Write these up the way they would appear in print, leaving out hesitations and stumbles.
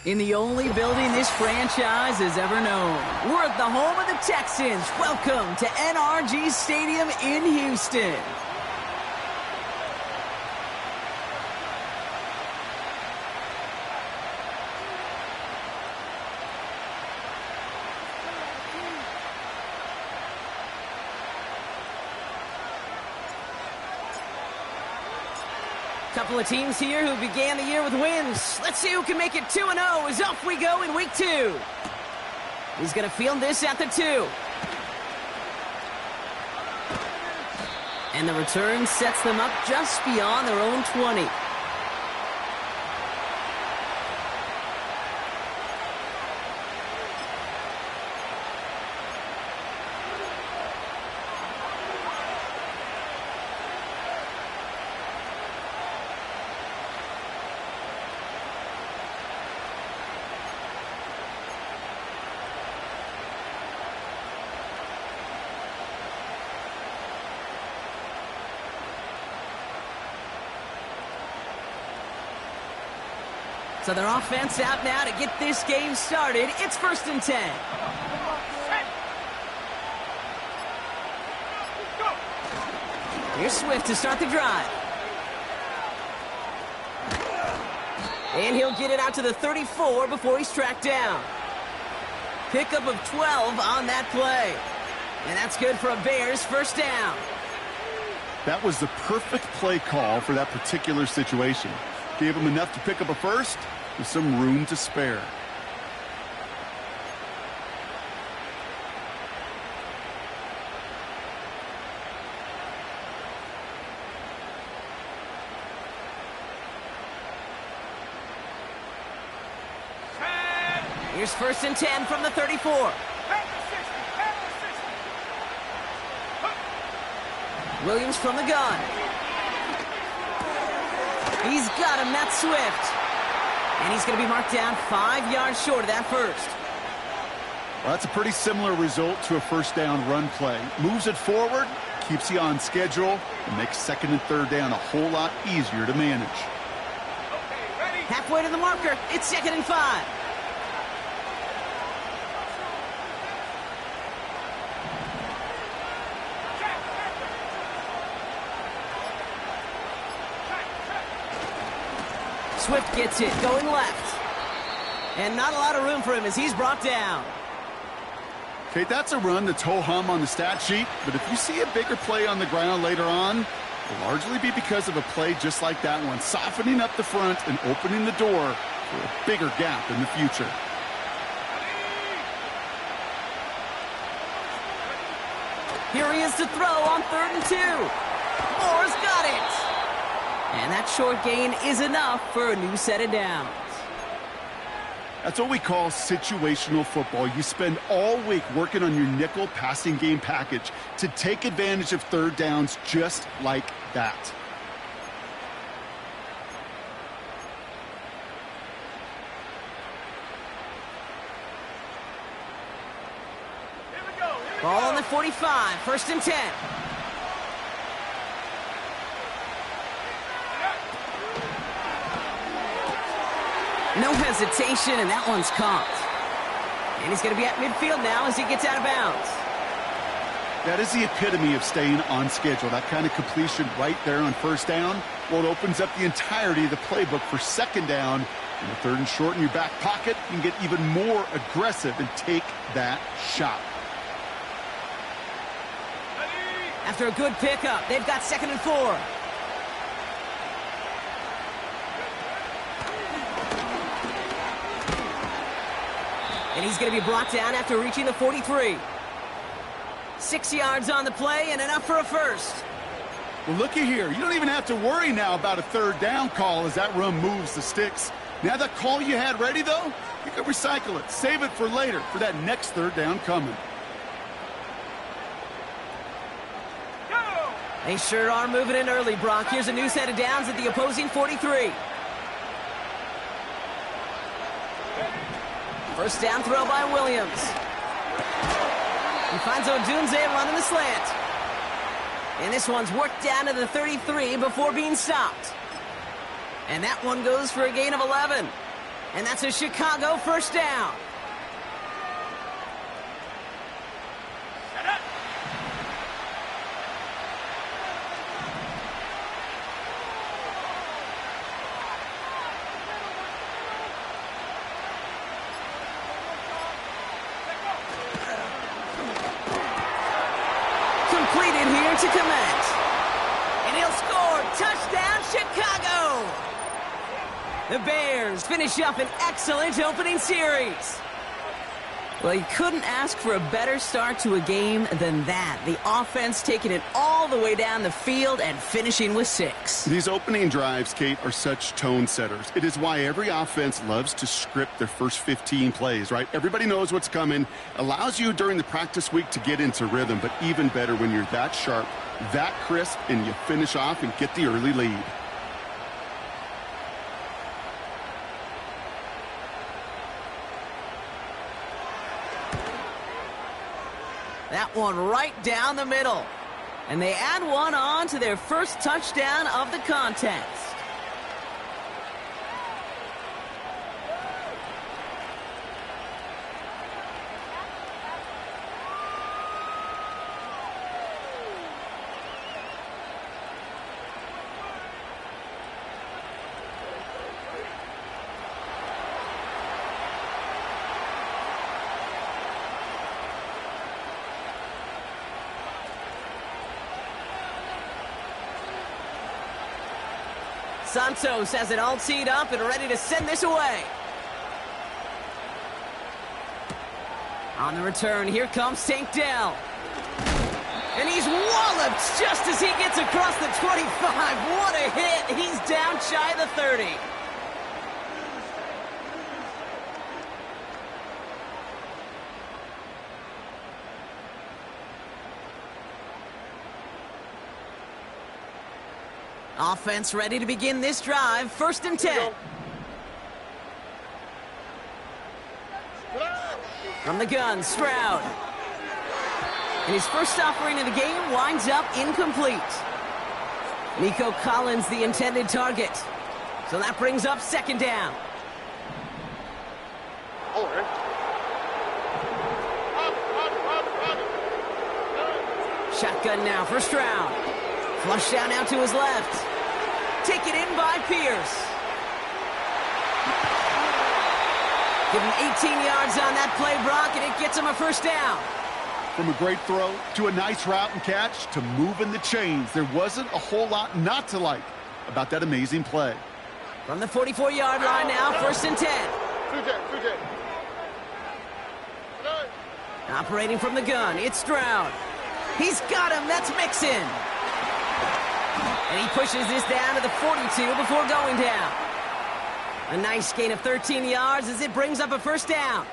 In the only building this franchise has ever known. We're at the home of the Texans. Welcome to NRG Stadium in Houston. Couple of teams here who began the year with wins. Let's see who can make it 2-0 as off we go in week 2. He's going to field this at the 2. And the return sets them up just beyond their own 20. So their offense out now to get this game started. It's 1st and 10. Here's Swift to start the drive. And he'll get it out to the 34 before he's tracked down. Pickup of 12 on that play. And that's good for a Bears first down. That was the perfect play call for that particular situation. Gave him enough to pick up a first with some room to spare. Here's 1st and 10 from the 34. Williams from the gun. He's got him, that's Swift. And he's going to be marked down 5 yards short of that first. Well, that's a pretty similar result to a first down run play. Moves it forward, keeps you on schedule, and makes 2nd and 3rd down a whole lot easier to manage. Halfway to the marker, it's 2nd and 5. Swift gets it, going left. And not a lot of room for him as he's brought down. Okay, that's a run that's ho-hum on the stat sheet, but if you see a bigger play on the ground later on, it'll largely be because of a play just like that one, softening up the front and opening the door for a bigger gap in the future. Here he is to throw on 3rd and 2. Moore's got it. And that short gain is enough for a new set of downs. That's what we call situational football. You spend all week working on your nickel passing game package to take advantage of 3rd downs just like that. Ball on the 45, 1st and 10. No hesitation, and that one's caught. And he's going to be at midfield now as he gets out of bounds. That is the epitome of staying on schedule. That kind of completion right there on 1st down. Well, it opens up the entirety of the playbook for 2nd down. And the 3rd and short in your back pocket, you can get even more aggressive and take that shot. After a good pickup, they've got 2nd and 4. And he's going to be brought down after reaching the 43. 6 yards on the play and enough for a first. Well, looky here. You don't even have to worry now about a third down call as that run moves the sticks. Now that call you had ready, though, you can recycle it. Save it for later for that next third down coming. They sure are moving in early, Brock. Here's a new set of downs at the opposing 43. First down throw by Williams. He finds Odunze running the slant. And this one's worked down to the 33 before being stopped. And that one goes for a gain of 11. And that's a Chicago first down. Completed here to commence. And he'll score. Touchdown, Chicago! The Bears finish up an excellent opening series. Well, you couldn't ask for a better start to a game than that. The offense taking it all the way down the field and finishing with 6. These opening drives, Kate, are such tone setters. It is why every offense loves to script their first 15 plays, right? Everybody knows what's coming. Allows you during the practice week to get into rhythm, but even better when you're that sharp, that crisp, and you finish off and get the early lead. That one right down the middle. And they add one on to their first touchdown of the contest. Santos has it all teed up and ready to send this away. On the return, here comes Tank Dell. And he's walloped just as he gets across the 25. What a hit. He's down shy of the 30. Offense ready to begin this drive. 1st and 10. From the gun, Stroud. And his first offering of the game winds up incomplete. Nico Collins, the intended target. So that brings up 2nd down. Shotgun now for Stroud. Flush down out to his left. Taken in by Pierce. Give him 18 yards on that play, Brock, and it gets him a first down. From a great throw to a nice route and catch to moving the chains, there wasn't a whole lot not to like about that amazing play. From the 44-yard line now, 1st and 10. Operating from the gun, it's Stroud. He's got him, that's Mixon. And he pushes this down to the 42 before going down. A nice gain of 13 yards as it brings up a first down.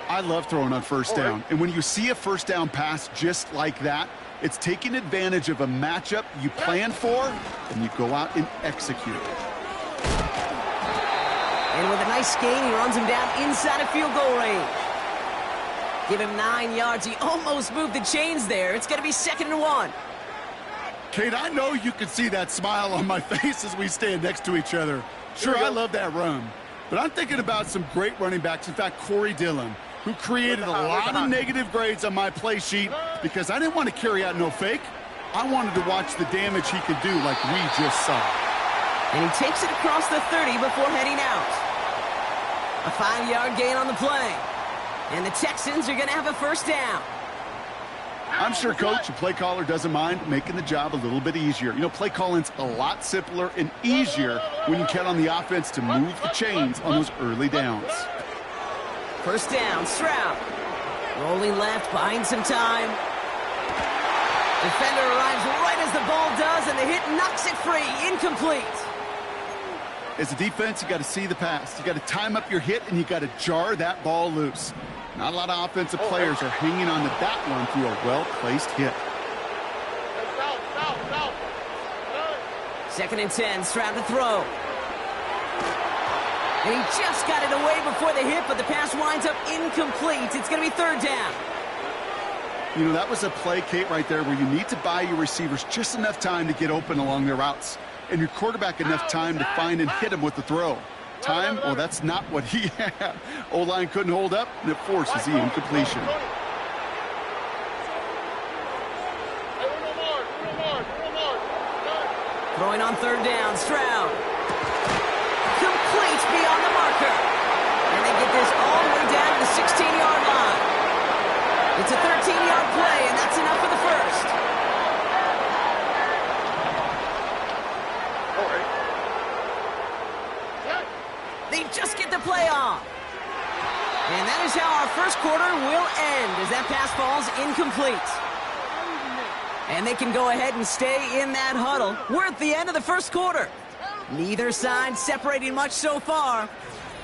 I love throwing on first down. And when you see a first down pass just like that, it's taking advantage of a matchup you plan for, and you go out and execute. And with a nice gain, he runs him down inside of field goal range. Give him 9 yards. He almost moved the chains there. It's going to be 2nd and 1. Kate, I know you can see that smile on my face as we stand next to each other. Sure, I love that run. But I'm thinking about some great running backs. In fact, Corey Dillon, who created a lot of negative grades on my play sheet because I didn't want to carry out no fake. I wanted to watch the damage he could do like we just saw. And he takes it across the 30 before heading out. A 5-yard gain on the play. And the Texans are going to have a first down. I'm sure Coach, the play caller, doesn't mind making the job a little bit easier. You know, play calling's a lot simpler and easier when you count on the offense to move the chains on those early downs. First down, Stroud. Rolling left, buying some time. Defender arrives right as the ball does, and the hit knocks it free. Incomplete. As a defense, you got to see the pass. You got to time up your hit, and you got to jar that ball loose. Not a lot of offensive players are hanging on to that one through a well-placed hit. 2nd and 10, Stroud to throw. And he just got it away before the hit, but the pass winds up incomplete. It's going to be 3rd down. You know, that was a play, Kate, right there where you need to buy your receivers just enough time to get open along their routes, and your quarterback enough time to find and hit him with the throw. Time? Well, that's not what he had. O-line couldn't hold up, and it forces the incompletion. Throwing on 3rd down, Stroud. Complete beyond the marker. And they get this all the way down to the 16-yard line. It's a 13-yard play, and that's enough for the first. They just get the play off. And that is how our first quarter will end as that pass falls incomplete. And they can go ahead and stay in that huddle. We're at the end of the first quarter. Neither side separating much so far.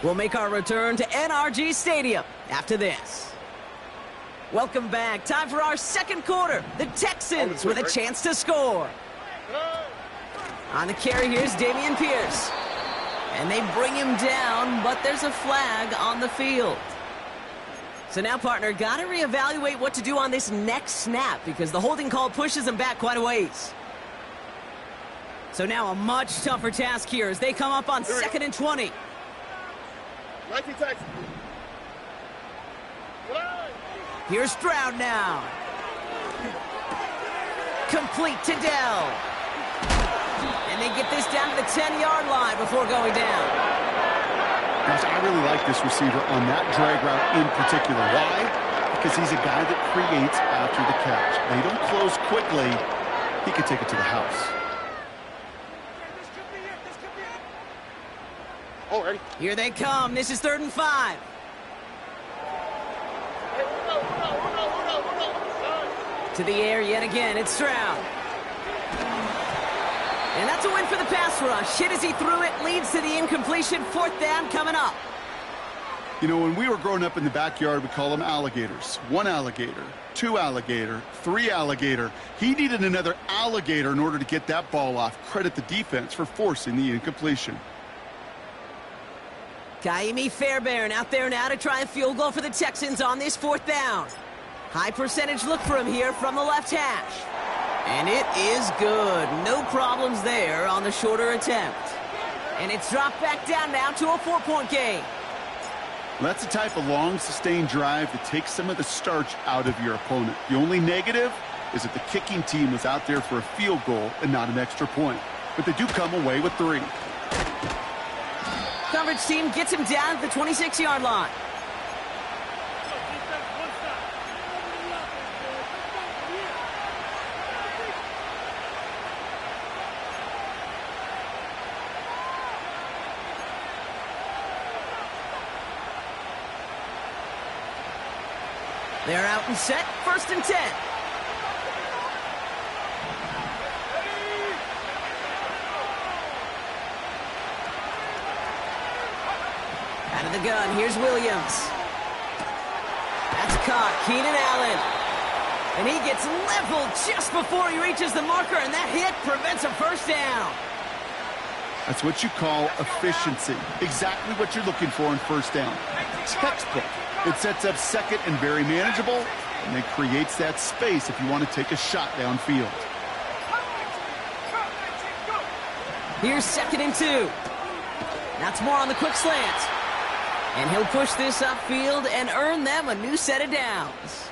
We'll make our return to NRG Stadium after this. Welcome back. Time for our second quarter. The Texans with a chance to score. On the carry, here's Dameon Pierce. And they bring him down, but there's a flag on the field. So now, partner, got to reevaluate what to do on this next snap because the holding call pushes him back quite a ways. So now a much tougher task here as they come up on 2nd and 20. Here's Stroud now. Complete to Dell. And they get this down to the 10-yard line before going down. Gosh, I really like this receiver on that drag route in particular. Why? Because he's a guy that creates after the catch. They don't close quickly. He could take it to the house. Here they come. This is 3rd and 5. To the air yet again. It's Stroud. And that's a win for the pass rush. Hit as he threw it, leads to the incompletion. 4th down coming up. You know, when we were growing up in the backyard, we call them alligators. 1 alligator, 2 alligator, 3 alligator. He needed another alligator in order to get that ball off. Credit the defense for forcing the incompletion. Kaimi Fairbairn out there now to try a field goal for the Texans on this 4th down. High percentage look for him here from the left hash. And it is good. No problems there on the shorter attempt. And it's dropped back down now to a 4-point game. That's the type of long, sustained drive that takes some of the starch out of your opponent. The only negative is that the kicking team was out there for a field goal and not an extra point. But they do come away with 3. Coverage team gets him down at the 26-yard line. They're out and set. 1st and 10. Out of the gun. Here's Williams. That's caught. Keenan Allen. And he gets leveled just before he reaches the marker, and that hit prevents a 1st down. That's what you call efficiency. Exactly what you're looking for in 1st down. Textbook. It sets up 2nd and very manageable, and it creates that space if you want to take a shot downfield. Here's 2nd and 2. That's more on the quick slant. And he'll push this upfield and earn them a new set of downs.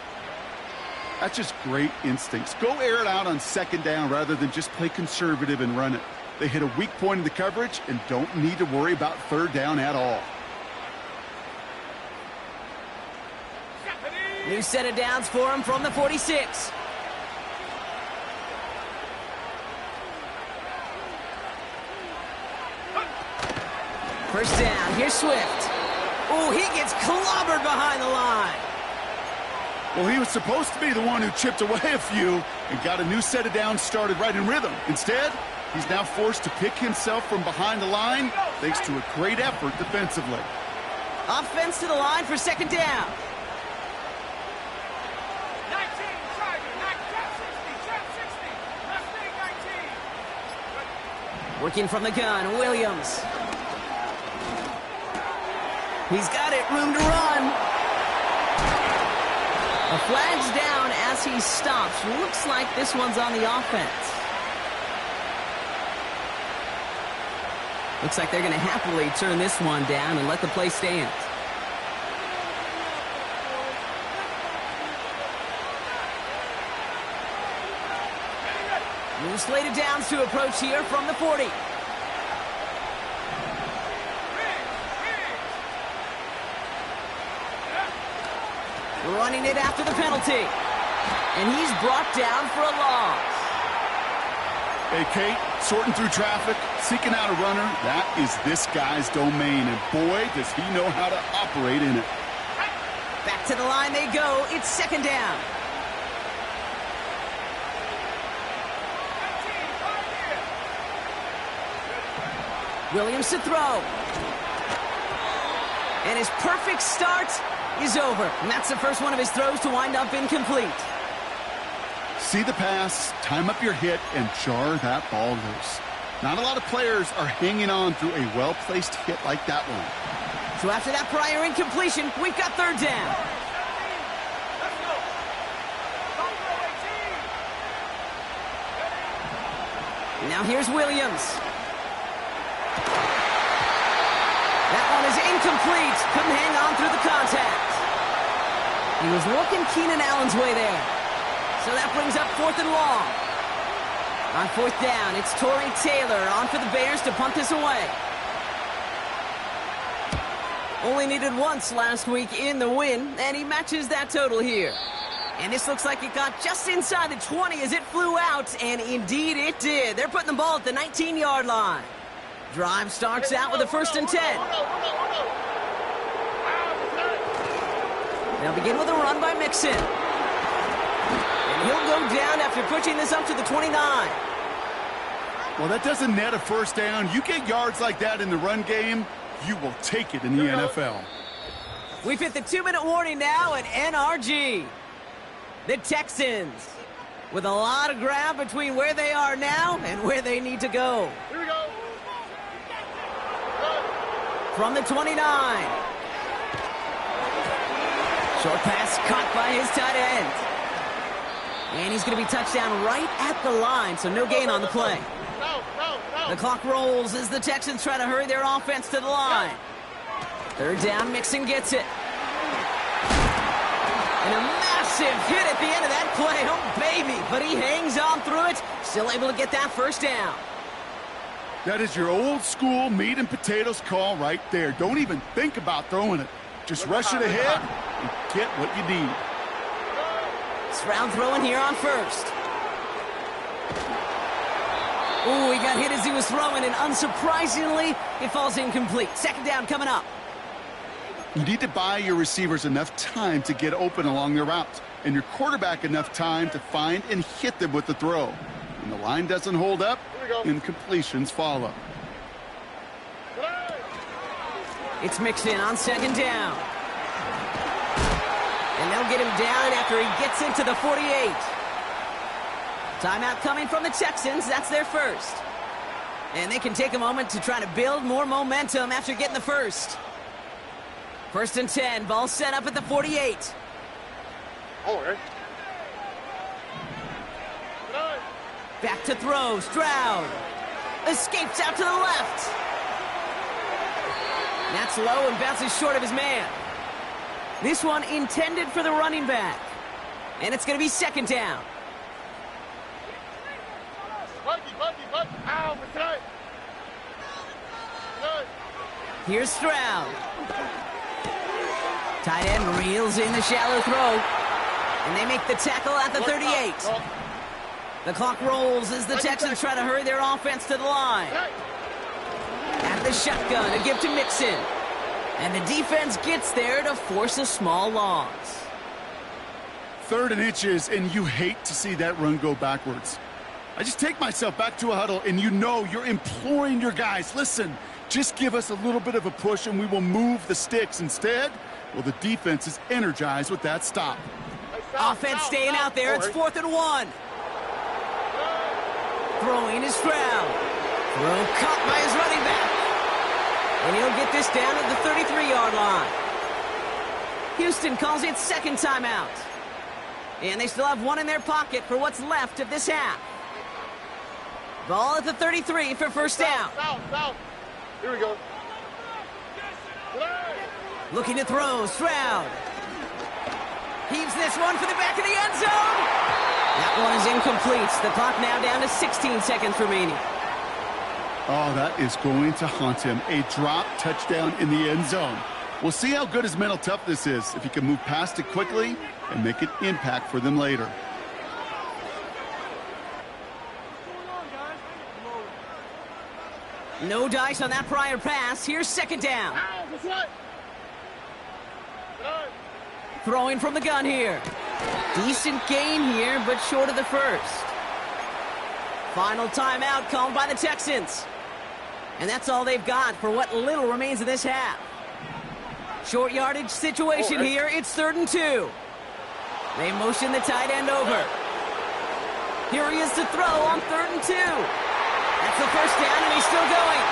That's just great instincts. Go air it out on 2nd down rather than just play conservative and run it. They hit a weak point in the coverage and don't need to worry about 3rd down at all. New set of downs for him from the 46. First down. Here's Swift. Oh, he gets clobbered behind the line. Well, he was supposed to be the one who chipped away a few and got a new set of downs started right in rhythm. Instead, he's now forced to pick himself from behind the line thanks to a great effort defensively. Offense to the line for second down. Working from the gun, Williams. He's got it, room to run. A flag's down as he stops. Looks like this one's on the offense. Looks like they're going to happily turn this one down and let the play stand. New slate of downs to approach here from the 40. Running it after the penalty. And he's brought down for a loss. Hey, Kate, sorting through traffic, seeking out a runner, that is this guy's domain. And boy, does he know how to operate in it. Back to the line they go. It's second down. Williams to throw. And his perfect start is over. And that's the first one of his throws to wind up incomplete. See the pass, time up your hit, and jar that ball loose. Not a lot of players are hanging on through a well-placed hit like that one. So after that prior incompletion, we've got third down. Now here's Williams. That one is incomplete. Couldn't hang on through the contact. He was looking Keenan Allen's way there. So that brings up 4th and long. On 4th down, it's Torrey Taylor on for the Bears to punt this away. Only needed once last week in the win, and he matches that total here. And this looks like it got just inside the 20 as it flew out, and indeed it did. They're putting the ball at the 19-yard line. Drive starts out with a 1st and 10. They'll begin with a run by Mixon. And he'll go down after pushing this up to the 29. Well, that doesn't net a first down. You get yards like that in the run game, you will take it in the NFL. We've hit the 2-minute warning now at NRG. The Texans with a lot of ground between where they are now and where they need to go. Here we go. From the 29. Short pass caught by his tight end. And he's going to be touchdown right at the line, so no gain on the play. No. The clock rolls as the Texans try to hurry their offense to the line. Third down, Mixon gets it. And a massive hit at the end of that play. Oh, baby. But he hangs on through it. Still able to get that first down. That is your old school meat and potatoes call right there. Don't even think about throwing it. Just rush it ahead and get what you need. Stroud throwing here on first. Ooh, he got hit as he was throwing, and unsurprisingly, it falls incomplete. Second down coming up. You need to buy your receivers enough time to get open along their routes, and your quarterback enough time to find and hit them with the throw. When the line doesn't hold up, incompletions follow. It's Mixon on second down. And they'll get him down after he gets into the 48. Timeout coming from the Texans. That's their first. And they can take a moment to try to build more momentum after getting the first. 1st and 10. Ball set up at the 48. Back to throw. Stroud escapes out to the left. That's low and bounces short of his man. This one intended for the running back. And it's going to be second down. Here's Stroud. Tight end reels in the shallow throw. And they make the tackle at the 38. The clock rolls as the Texans try to hurry their offense to the line. At the shotgun, a give to Mixon. And the defense gets there to force a small loss. 3rd and inches, and you hate to see that run go backwards. I just take myself back to a huddle, and you know you're imploring your guys, listen, just give us a little bit of a push, and we will move the sticks. Instead, well, the defense is energized with that stop. Offense staying out there. It's 4th and 1. Throwing is Stroud. Throw caught by his running back. And he'll get this down at the 33-yard line. Houston calls it 2nd timeout. And they still have one in their pocket for what's left of this half. Ball at the 33 for first down. South. Here we go. Looking to throw, Stroud. Heaves this one for the back of the end zone. That one is incomplete. The clock now down to 16 seconds remaining. Oh, that is going to haunt him. A drop touchdown in the end zone. We'll see how good his mental toughness is, if he can move past it quickly and make an impact for them later. No dice on that prior pass. Here's 2nd down. Throwing from the gun here. Decent gain here, but short of the first. Final timeout called by the Texans. And that's all they've got for what little remains of this half. Short yardage situation here. It's 3rd and 2. They motion the tight end over. Here he is to throw on 3rd and 2. That's the first down, and he's still going.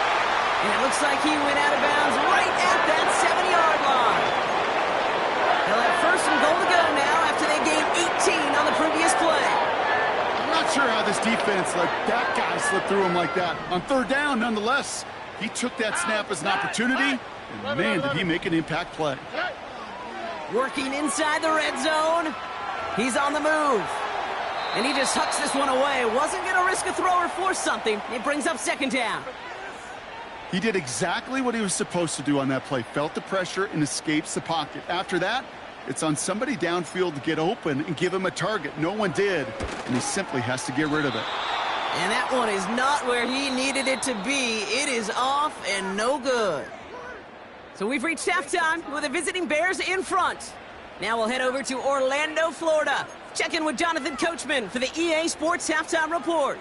And it looks like he went out of bounds right at that 7-yard line. They'll have 1st and goal to go now after they gained 18 on the previous play. I'm not sure how this defense let that guy slip through him like that. On 3rd down, nonetheless, he took that snap as an opportunity, and man, did he make an impact play. Working inside the red zone. He's on the move. And he just hucks this one away. Wasn't going to risk a throw or force something. It brings up 2nd down. He did exactly what he was supposed to do on that play. Felt the pressure and escapes the pocket. After that, it's on somebody downfield to get open and give him a target. No one did, and he simply has to get rid of it. And that one is not where he needed it to be. It is off and no good. So we've reached halftime with the visiting Bears in front. Now we'll head over to Orlando, Florida. Check in with Jonathan Coachman for the EA Sports Halftime Report.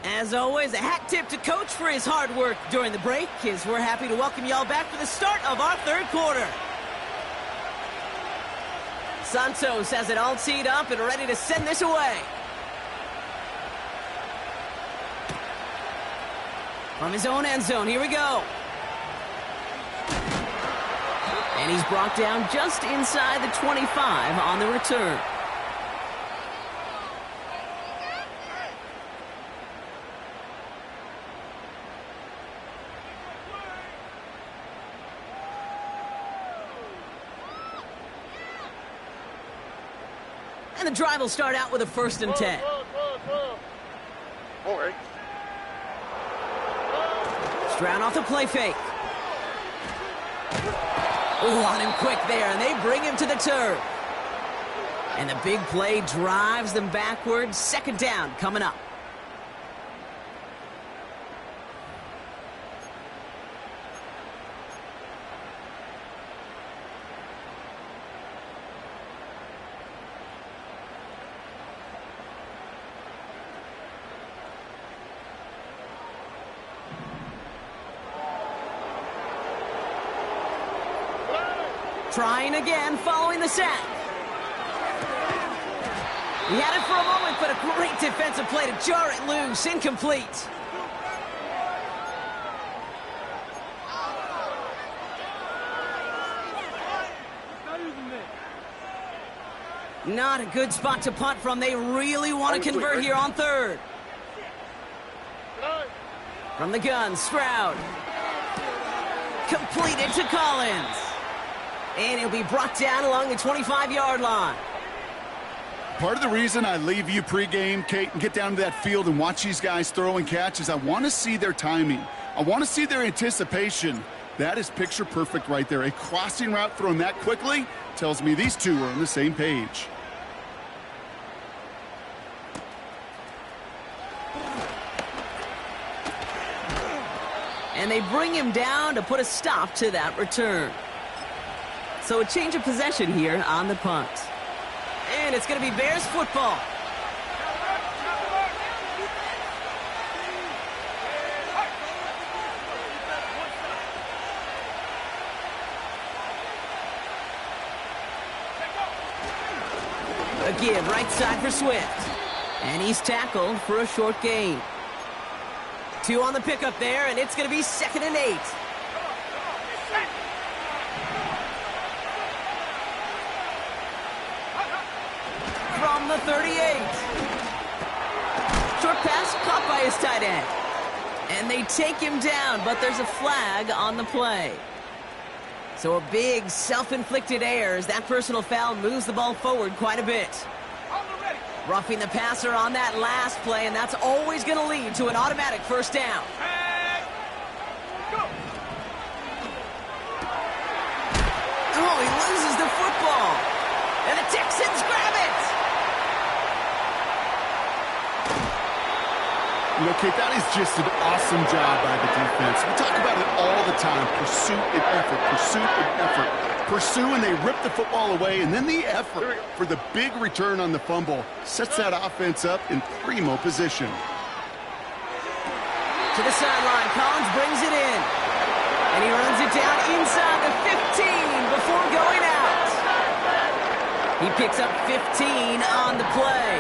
As always, a hat tip to Coach for his hard work during the break, as we're happy to welcome y'all back for the start of our 3rd quarter. Santos has it all teed up and ready to send this away. From his own end zone, here we go. And he's brought down just inside the 25 on the return. And the drive will start out with a 1st and 10. All right. Stroud off the play fake. Ooh, on him quick there, and they bring him to the turf. And the big play drives them backwards. 2nd down coming up. Trying again, following the sack. He had it for a moment, but a great defensive play to jar it loose. Incomplete. Not a good spot to punt from. They really want to convert here on 3rd. From the gun, Stroud. Completed to Collins. And he'll be brought down along the 25-yard line. Part of the reason I leave you pregame, Kate, and get down to that field and watch these guys throw and catch is I want to see their timing. I want to see their anticipation. That is picture perfect right there. A crossing route thrown that quickly tells me these two are on the same page. And they bring him down to put a stop to that return. So a change of possession here on the punt. And it's going to be Bears football. A give right side for Swift. And he's tackled for a short gain. 2 on the pickup there, and it's going to be 2nd and 8. From the 38. Short pass caught by his tight end. And they take him down, but there's a flag on the play. So a big self-inflicted error as that personal foul moves the ball forward quite a bit. Roughing the passer on that last play, and that's always going to lead to an automatic first down. Oh, he loses the football. And the Texans grab it. You know, Kate, that is just an awesome job by the defense. We talk about it all the time. Pursuit and effort, pursuit and effort. Pursue, and they rip the football away, and then the effort for the big return on the fumble sets that offense up in primo position. To the sideline, Collins brings it in. And he runs it down inside the 15 before going out. He picks up 15 on the play.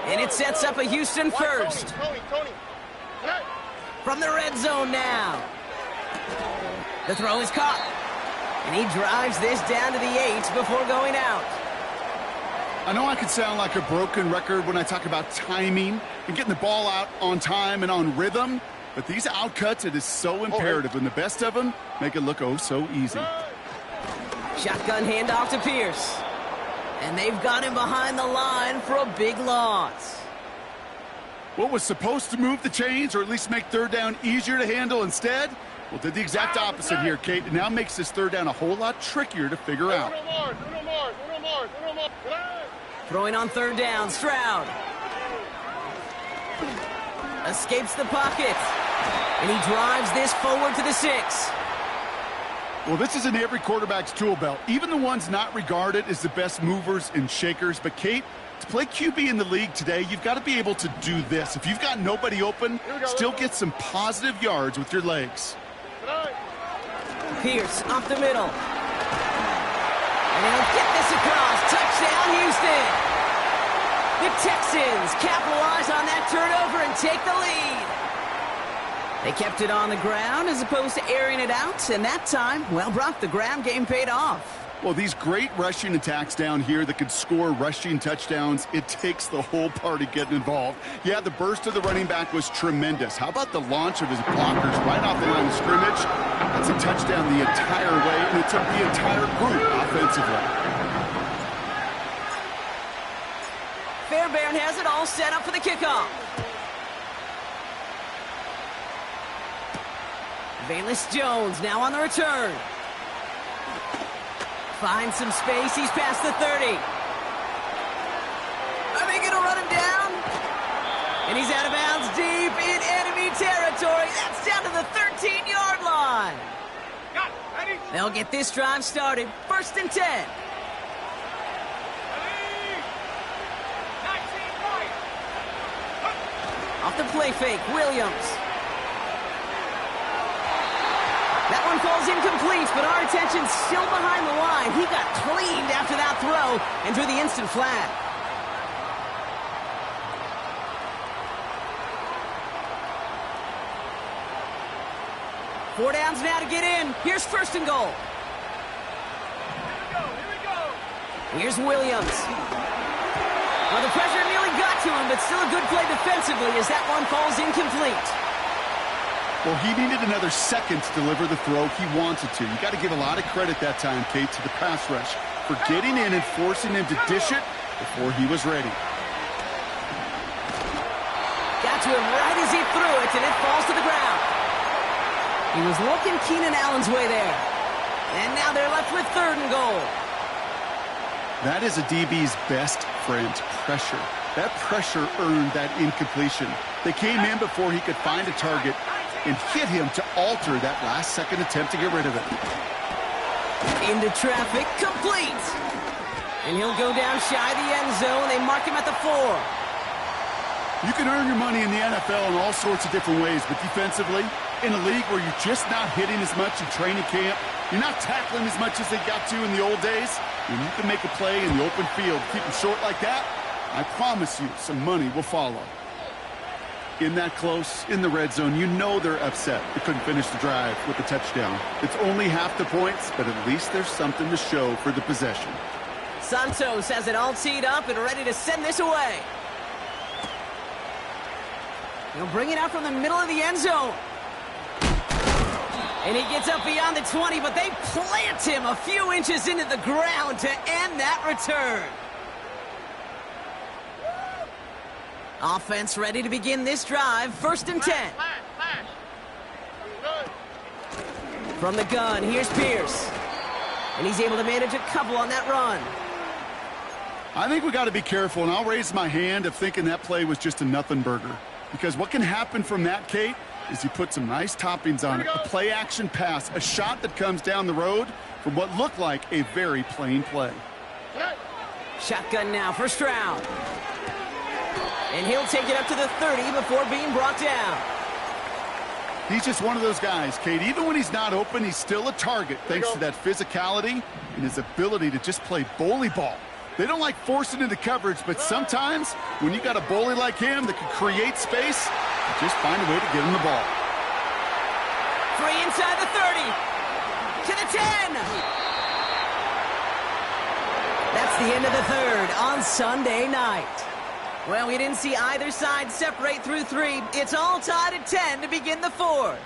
And it sets up a Houston first. Tony. From the red zone now. The throw is caught. And he drives this down to the 8 before going out. I know I could sound like a broken record when I talk about timing and getting the ball out on time and on rhythm, but these outcuts, it is so imperative, and the best of them make it look oh so easy. Shotgun handoff to Pierce. And they've got him behind the line for a big loss. What was supposed to move the chains, or at least make 3rd down easier to handle instead? Well, did the exact opposite here, Kate. It now makes this 3rd down a whole lot trickier to figure out. Throwing on 3rd down, Stroud. Escapes the pocket. And he drives this forward to the 6. Well, this is in every quarterback's tool belt, even the ones not regarded as the best movers and shakers. But, Kate, to play QB in the league today, you've got to be able to do this. If you've got nobody open, still get some positive yards with your legs. Pierce off the middle. And he'll get this across. Touchdown, Houston. The Texans capitalize on that turnover and take the lead. They kept it on the ground as opposed to airing it out. And that time, well, Brock, the ground game paid off. Well, these great rushing attacks down here that could score rushing touchdowns, it takes the whole party getting involved. Yeah, the burst of the running back was tremendous. How about the launch of his blockers right off the line of scrimmage? That's a touchdown the entire way, and it took the entire group offensively. Fairbairn has it all set up for the kickoff. Valus Jones now on the return. Finds some space. He's past the 30. Are they going to run him down? And he's out of bounds deep in enemy territory. That's down to the 13-yard line. They'll get this drive started. 1st and 10. Off the play fake, Williams. That one falls incomplete, but our attention's still behind the line. He got cleaned after that throw and drew the instant flag. Four downs now to get in. Here's 1st and goal. Here we go. Here's Williams. Well, the pressure nearly got to him, but still a good play defensively as that one falls incomplete. Well, he needed another second to deliver the throw he wanted to. You got to give a lot of credit that time, Kate, to the pass rush for getting in and forcing him to dish it before he was ready. Got to him right as he threw it, and it falls to the ground. He was looking Keenan Allen's way there. And now they're left with 3rd and goal. That is a DB's best friend, pressure. That pressure earned that incompletion. They came in before he could find a target and hit him to alter that last-second attempt to get rid of it. Into traffic, complete. And he'll go down shy of the end zone. They mark him at the 4. You can earn your money in the NFL in all sorts of different ways, but defensively, in a league where you're just not hitting as much in training camp, you're not tackling as much as they got to in the old days, when you can make a play in the open field, keep them short like that, I promise you some money will follow. In that close, in the red zone, you know they're upset they couldn't finish the drive with the touchdown. It's only half the points, but at least there's something to show for the possession. Santos has it all teed up and ready to send this away. He'll bring it out from the middle of the end zone. And he gets up beyond the 20, but they plant him a few inches into the ground to end that return. Offense ready to begin this drive. 1st and 10. From the gun, here's Pierce. And he's able to manage a couple on that run. I think we got to be careful, and I'll raise my hand of thinking that play was just a nothing burger. Because what can happen from that, Kate, is you put some nice toppings on it. A play-action pass, a shot that comes down the road from what looked like a very plain play. Shotgun now, first round. And he'll take it up to the 30 before being brought down. He's just one of those guys, Kate. Even when he's not open, he's still a target thanks to that physicality and his ability to just play bully ball. They don't like forcing into coverage, but sometimes when you got a bully like him that can create space, you just find a way to get him the ball. Free inside the 30. To the 10. That's the end of the 3rd on Sunday night. Well, we didn't see either side separate through 3. It's all tied at 10 to begin the 4th.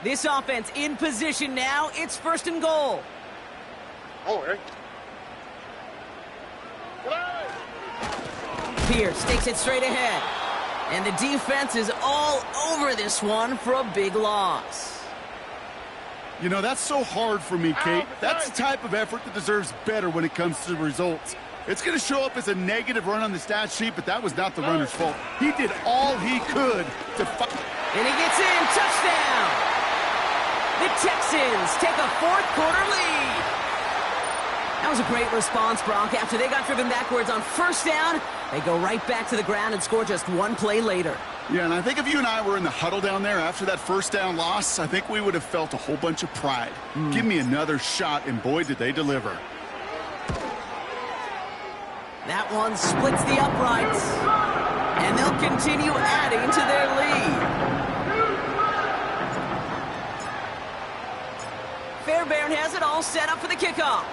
This offense in position now. It's 1st and goal. Oh, hey. Pierce takes it straight ahead. And the defense is all over this one for a big loss. You know, that's so hard for me, Kate. That's the type of effort that deserves better when it comes to the results. It's going to show up as a negative run on the stat sheet, but that was not the runner's fault. He did all he could to fight. And he gets in. Touchdown! The Texans take a 4th-quarter lead. That was a great response, Brock. After they got driven backwards on 1st down, they go right back to the ground and score just 1 play later. Yeah, and I think if you and I were in the huddle down there after that 1st down loss, I think we would have felt a whole bunch of pride. Give me another shot, and boy, did they deliver. That one splits the uprights, and they'll continue adding to their lead. Fairbairn has it all set up for the kickoff.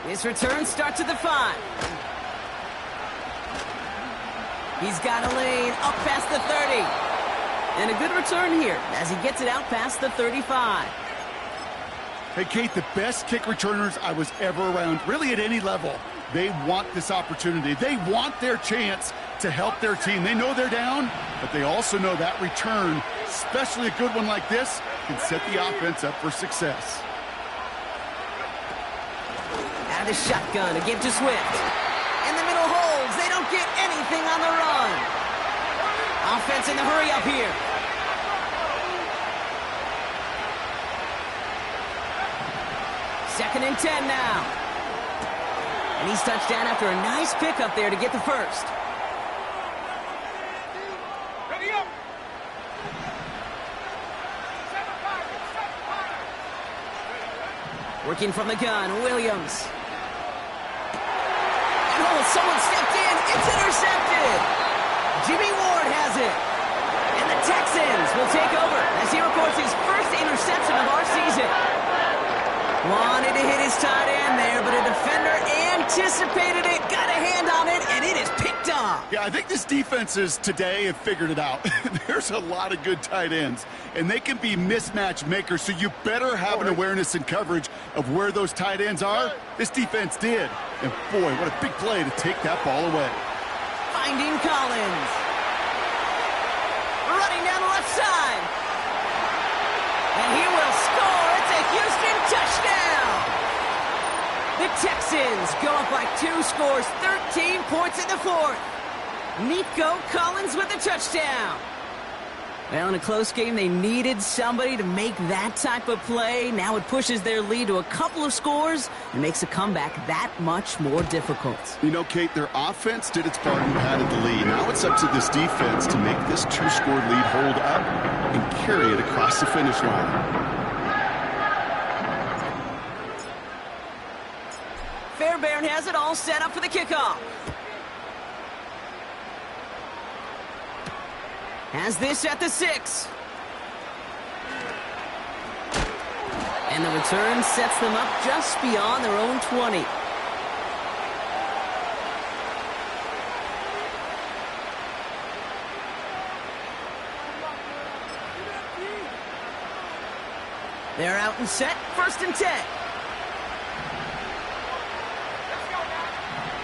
This return starts at the 5. He's got a lane up past the 30. And a good return here as he gets it out past the 35. Hey, Kate, the best kick returners I was ever around, really at any level, they want this opportunity. They want their chance to help their team. They know they're down, but they also know that return, especially a good one like this, can set the offense up for success. Out of the shotgun, a give to Swift. In the middle holds. They don't get anything on the run. Offense in the hurry up here. Second and 10 now. And he's touched down after a nice pickup there to get the 1st. Ready up. Working from the gun, Williams. Oh, someone stepped in. It's intercepted. Jimmy Ward has it. And the Texans will take over as he records his 1st interception of our season. Wanted to hit his tight end there, but a defender anticipated it, got a hand on it, and it is picked up. Yeah, I think this defenses today have figured it out. There's a lot of good tight ends, and they can be mismatch makers, so you better have an awareness and coverage of where those tight ends are. This defense did. And boy, what a big play to take that ball away. Finding Collins. Running down the left side. And he will score Houston, touchdown! The Texans go up by 2 scores, 13 points in the fourth. Nico Collins with the touchdown. Well, in a close game, they needed somebody to make that type of play. Now it pushes their lead to a couple of scores and makes a comeback that much more difficult. You know, Kate, their offense did its part and padded the lead. Now it's up to this defense to make this 2-score lead hold up and carry it across the finish line. Fairbairn has it all set up for the kickoff. Has this at the 6. And the return sets them up just beyond their own 20. They're out and set, 1st and 10.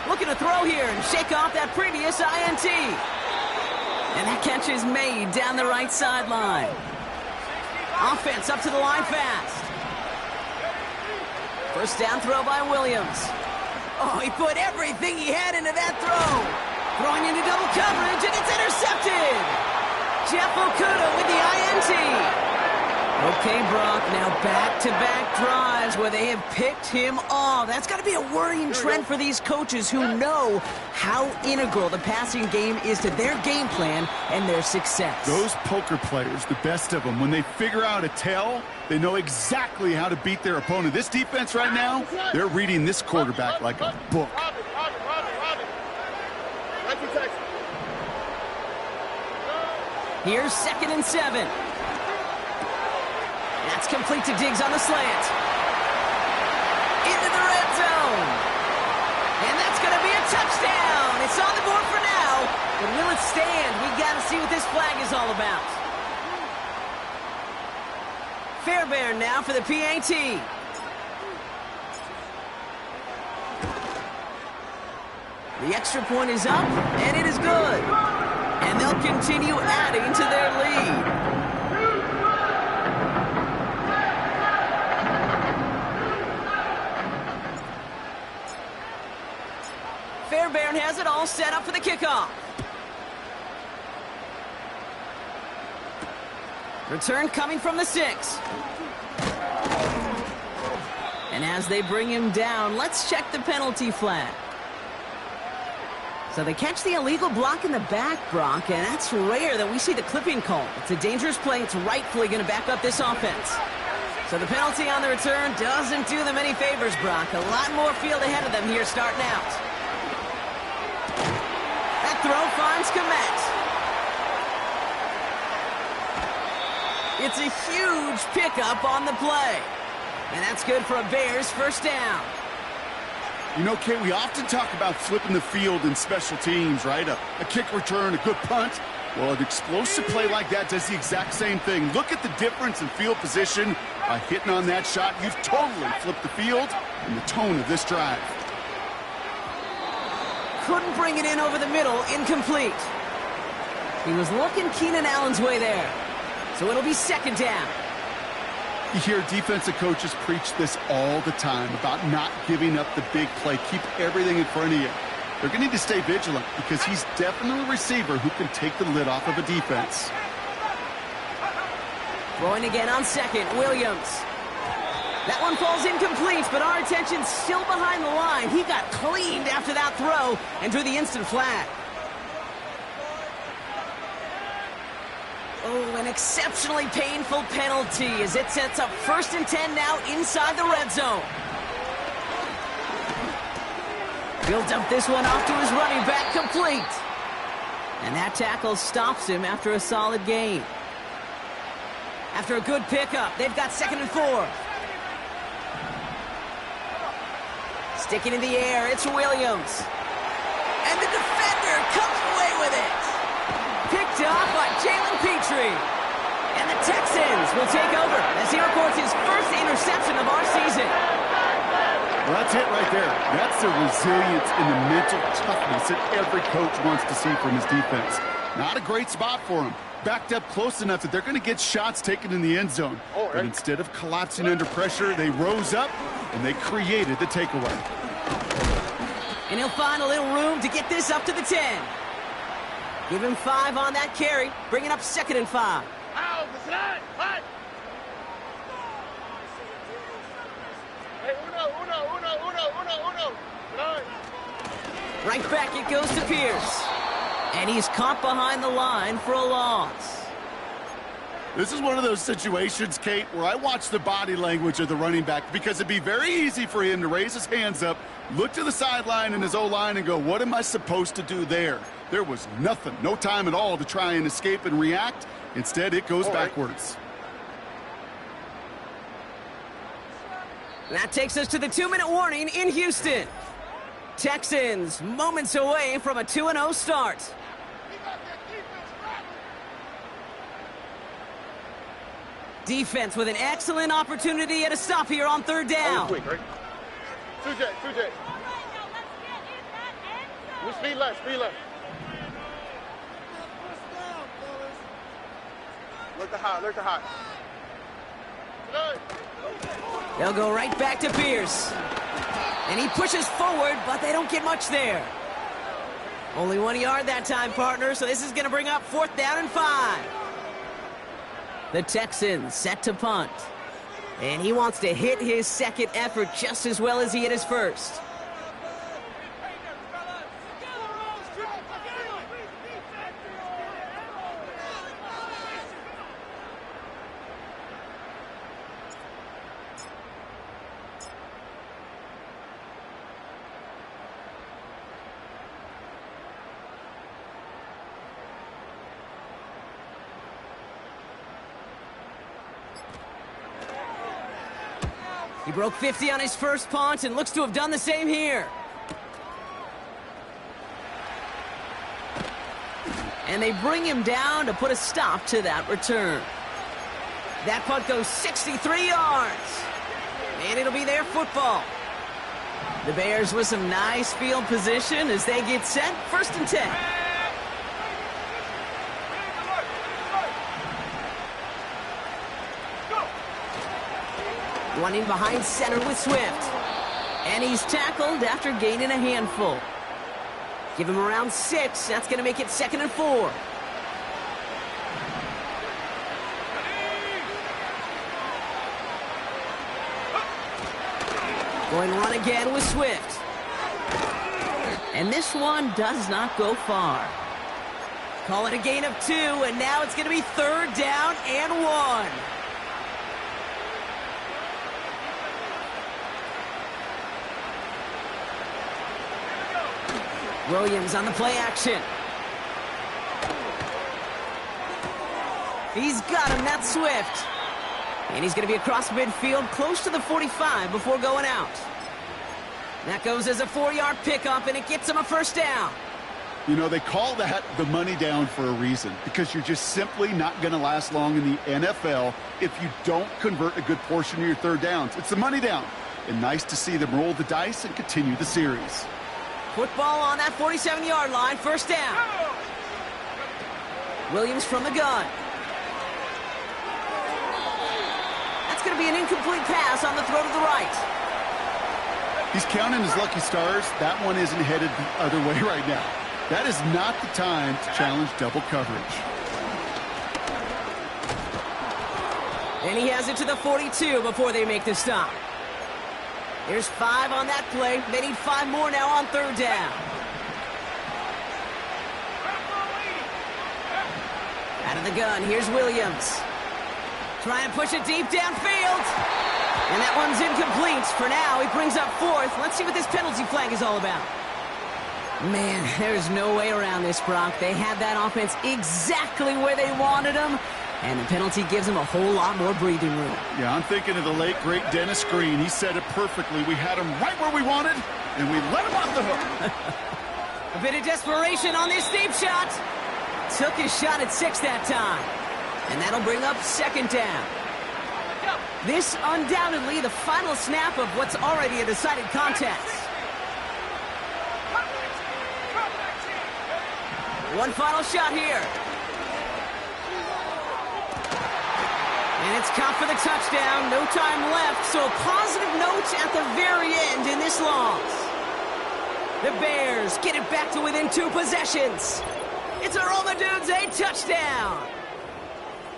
Looking to throw here and shake off that previous INT. And that catch is made down the right sideline. Offense up to the line fast. 1st down throw by Williams. Oh, he put everything he had into that throw. Throwing into double coverage, and it's intercepted. Jeff Okuda with the INT. Okay, Brock, now back-to-back drives where they have picked him off. That's got to be a worrying trend for these coaches who know how integral the passing game is to their game plan and their success. Those poker players, the best of them, when they figure out a tell, they know exactly how to beat their opponent. This defense right now, they're reading this quarterback like a book. Here's 2nd and 7. That's complete to Diggs on the slant. Into the red zone. And that's going to be a touchdown. It's on the board for now. But will it stand? We got to see what this flag is all about. Fairbairn now for the PAT. The extra point is up, and it is good. And they'll continue adding to their lead. Fairbairn has it all set up for the kickoff. Return coming from the 6. And as they bring him down, let's check the penalty flag. So they catch the illegal block in the back, Brock, and that's rare that we see the clipping call. It's a dangerous play. It's rightfully going to back up this offense. So the penalty on the return doesn't do them any favors, Brock. A lot more field ahead of them here starting out. That throw finds Komet. It's a huge pickup on the play. And that's good for a Bears 1st down. You know, Kate, we often talk about flipping the field in special teams, right? A kick return, a good punt. Well, an explosive play like that does the exact same thing. Look at the difference in field position. By hitting on that shot, you've totally flipped the field and the tone of this drive. Couldn't bring it in over the middle, incomplete. He was looking Keenan Allen's way there. So it'll be 2nd down. You hear defensive coaches preach this all the time about not giving up the big play. Keep everything in front of you. They're going to need to stay vigilant because he's definitely a receiver who can take the lid off of a defense. Throwing again on 2nd, Williams. That one falls incomplete, but our attention's still behind the line. He got cleaned after that throw and drew the instant flag. Oh, an exceptionally painful penalty as it sets up 1st and 10 now inside the red zone. He'll dump this one off to his running back, complete. And that tackle stops him after a solid gain. After a good pickup, they've got 2nd and 4. Sticking in the air, it's Williams. And the defender comes away with it. Picked off by Jalen Petrie. And the Texans will take over as he records his first interception of our season. Well, that's it right there. That's the resilience and the mental toughness that every coach wants to see from his defense. Not a great spot for him. Backed up close enough that they're going to get shots taken in the end zone. But instead of collapsing under pressure, they rose up and they created the takeaway. And he'll find a little room to get this up to the 10. Give him 5 on that carry, bringing up 2nd and 5. Right back it goes to Pierce. And he's caught behind the line for a loss. This is one of those situations, Kate, where I watch the body language of the running back because it'd be very easy for him to raise his hands up, look to the sideline in his O-line and go, what am I supposed to do there? There was nothing, no time at all to try and escape and react. Instead, it goes backwards. That takes us to the 2-minute warning in Houston. Texans moments away from a 2-0 start. Defense with an excellent opportunity at a stop here on 3rd down. Quick, right? 2J. Speed left. Look to hot. They'll go right back to Pierce. And he pushes forward, but they don't get much there. Only 1 yard that time, partner, so this is going to bring up 4th down and 5. The Texans set to punt. And he wants to hit his 2nd effort just as well as he hit his 1st. He broke 50 on his first punt and looks to have done the same here. And they bring him down to put a stop to that return. That punt goes 63 yards. And it'll be their football. The Bears with some nice field position as they get set. 1st and 10. Running behind center with Swift. And he's tackled after gaining a handful. Give him around 6. That's going to make it 2nd and 4. Going run again with Swift. And this one does not go far. Call it a gain of 2, and now it's going to be 3rd down and 1. Williams on the play action. He's got him, that's Swift. And he's going to be across midfield, close to the 45 before going out. That goes as a 4-yard pickup, and it gets him a 1st down. You know, they call that the money down for a reason, because you're just simply not going to last long in the NFL if you don't convert a good portion of your 3rd downs. It's the money down. And nice to see them roll the dice and continue the series. Football on that 47-yard line, 1st down. Williams from the gun. That's going to be an incomplete pass on the throw to the right. He's counting his lucky stars. That one isn't headed the other way right now. That is not the time to challenge double coverage. And he has it to the 42 before they make the stop. There's 5 on that play. They need 5 more now on 3rd down. Out of the gun, here's Williams. Try and push it deep downfield. And that one's incomplete. For now, he brings up 4th. Let's see what this penalty flag is all about. Man, there's no way around this, Brock. They had that offense exactly where they wanted them. And the penalty gives him a whole lot more breathing room. Yeah, I'm thinking of the late, great Dennis Green. He said it perfectly. We had him right where we wanted, and we let him off the hook. A bit of desperation on this deep shot. Took his shot at 6 that time. And that'll bring up 2nd down. This undoubtedly the final snap of what's already a decided contest. One final shot here. And it's caught for the touchdown. No time left, so a positive note at the very end in this loss. The Bears get it back to within 2 possessions. It's a roll the dudes, a touchdown.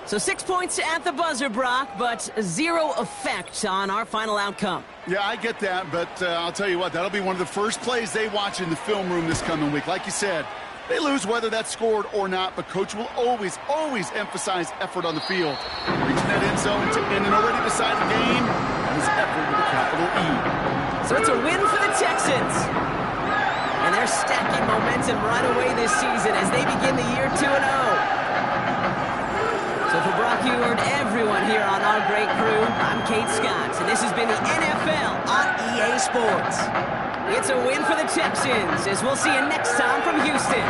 So 6 points at the buzzer, Brock, but 0 effect on our final outcome. Yeah, I get that, but I'll tell you what, that'll be one of the first plays they watch in the film room this coming week. Like you said, they lose whether that's scored or not, but Coach will always emphasize effort on the field. Reaching that end zone to end an already decided game, that is effort with a capital E. So it's a win for the Texans. And they're stacking momentum right away this season as they begin the year 2-0. So for Brock Heward, everyone here on our great crew, I'm Kate Scott, and this has been the NFL on EA Sports. It's a win for the Texans, as we'll see you next time from Houston.